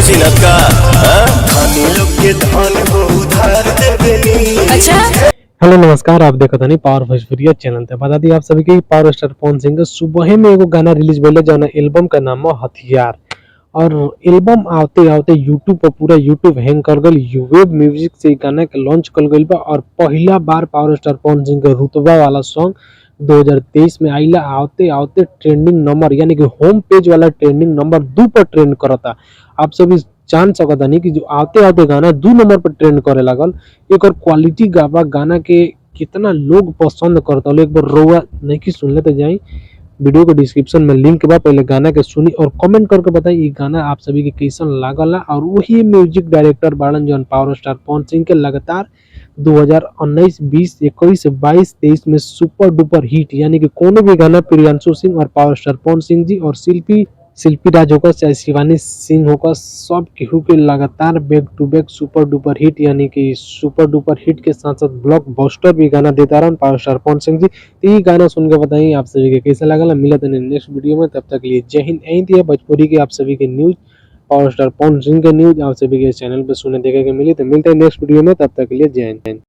चिन्हत का धनी लोग के धन हो उधार देवेनी। अच्छा। हेलो नमस्कार, आप देखत हनी पावर भोजपुरिया चैनल। ते बता दी आप सभी के पावर स्टार पवन सिंह के सुबह में एगो गाना रिलीज भइले जौन एल्बम का नाम है हथियार। और एल्बम आते आते यूट्यूब पर पूरा यूट्यूब हैंग कर गल। यूवेब म्यूजिक से इ गाना के लॉन्च कल गइल बा और पहला बार पावर स्टार पवन सिंह के रुतबा वाला सॉन्ग 2023 में आइला। आते आते ट्रेंडिंग नंबर यानी कि होम पेज वाला ट्रेंडिंग नंबर 2 पर ट्रेंड करता। आप सभी जान सकत हनी कि जो आते आते गाना 2 नंबर पर ट्रेंड करे लागल। एक और क्वालिटी गावा गाना के कितना लोग पसंद करता। एक बार रउआ नहीं कि सुन ले तो जाई, वीडियो के डिस्क्रिप्शन में लिंक बा, पहले गाना के सुनी और कमेंट करके बताई ये गाना आप सभी के कैसन लागला। और वही म्यूजिक डायरेक्टर बाड़न जौन पावर स्टार पवन सिंह के लगातार 2019, 20, 21, 22, 23 में सुपर डुपर हिट यानी कि कोनो भी गाना प्रियांशु सिंह और पावर स्टार पवन सिंह जी और शिल्पी राज होकर चाहे शिवानी सिंह होकर सब केहू के लगातार back to back super duper hit यानी कि सुपर डुपर हिट के साथ साथ ब्लॉकबस्टर भी गाना देता रहन पावर स्टार पवन सिंह जी। तो ये गाना सुन के बताइए आप सभी के कैसा लगा। मिलत है नेक्स्ट वीडियो में, तब तक के लिए जय हिंद। यही थी भोजपुरी की आप सभी के news, power star Pawan Singh के न्यूज आप सभी के चैनल पे सुने देखे के मिली। तो मिलते हैं नेक्स्ट वीडियो में, तब तक के लिए जय हिंद।